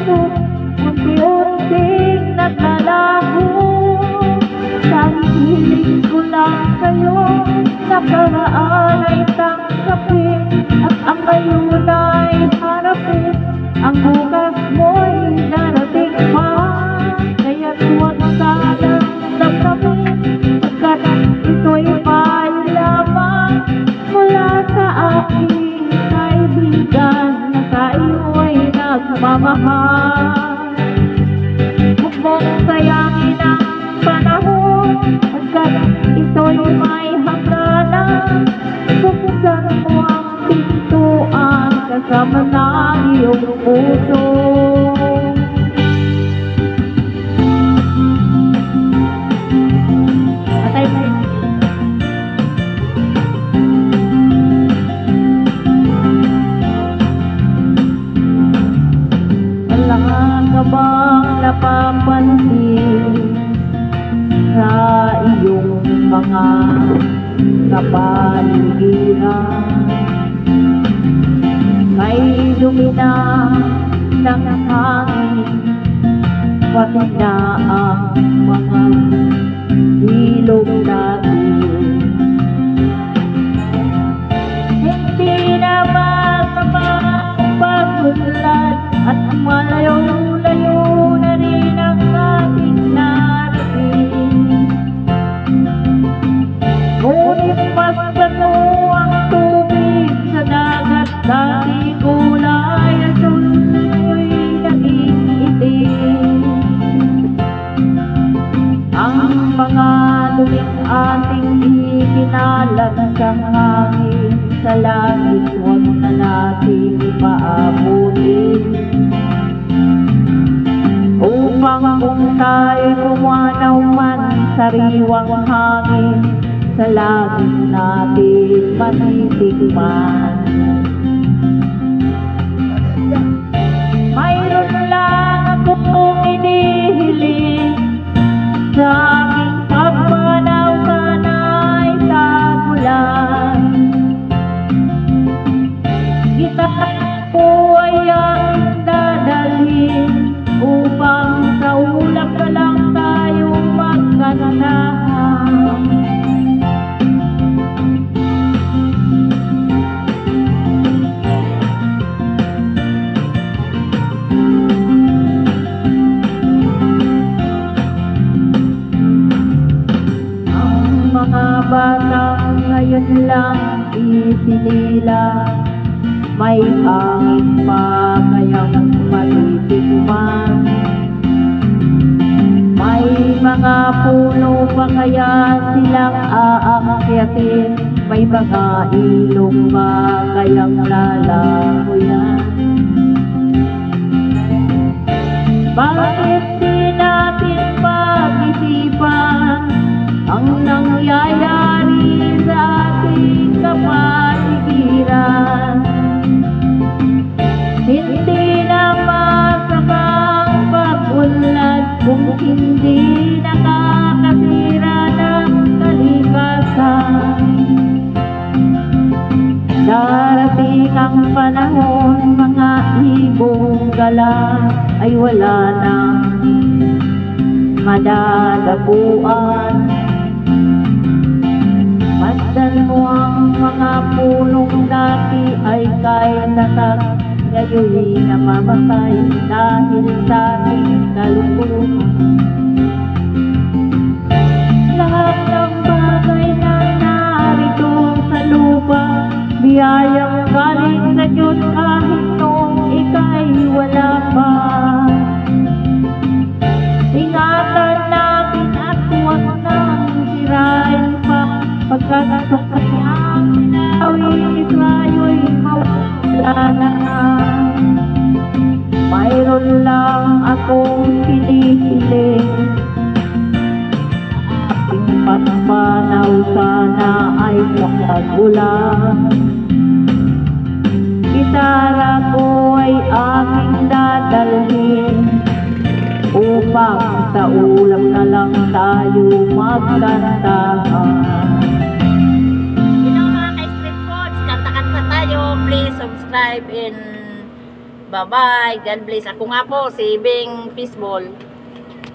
puso unti-unting natalaho. Sanggilin ko lang sa'yo, nakaraan ay tanggapin, at ang ngayon ay harapin. Ang bukas mo'y darating pa, kaya't huwag sanang damdamin, pagkat ito'y may lamang mula sa aking kaibigan na sa iyo'y nagmamahal. Huwag mong sayangin ang panahon, pagkat ito'y may hangganan. Buksan mo ang pintuan kasama ng iyong puso. Wala ka bang napapansin sa iyong mga kapaligiran? May lumina ng hangin, pati na ang mga ilog natin. Hindi na makapagpagulad at malayo-layo na rin ang ating narating. Ngunit mas bato ang tubig sa dagat, dati kulay asul'y naging itim. Ang mga luming ating ikinalat sa hangin, sa langit huwag na natin ipaabutin, upang kung tayo'y pumanaw man sariwang hangin, sa langit natin matitikman. Mayroon lang akong inihiling, sa aking pagmanaw sana'y tagulan. Gitara ko ay ang dadalhin, upang sa ulap na lang tayo magkasanahan. Ang mga batang ngayon lang isinila, may hangin pa kayang matitikman. May mga puno pa kaya silang aakyatin, may mga ilog pa kayang lalahuyan. Bakit di natin pag-isipan ang nangyayari sa ating kapaligiran? Hindi na masakang pag-unlad kung hindi nakakasira ng kalikasan. Darating ang panahon, mga ibong gala ay wala nang madadapuan. Masdan mo ang mga punong dati ay kay tatag, ngayon namamatay dahil sa ating kaluluhan. Lahat ng bagay na narito sa lupa, biyayang galing sa Diyos kahit noong ika'y wala pa. Ingatan natin at huwag nang sirain pa, pagkat sa kanyang sinawis tayo'y mawala na. Mayroon lang akong hinihiling, aking pagmanaw sana ay makagulang. Gitara ko ay aking dadalhin, upang sa ulap na lang tayo magkantahan. Mga ka-street foods, kanta-kanta tayo. Please subscribe and Bye-bye. God bless. Ako nga po, si Bing Fishball.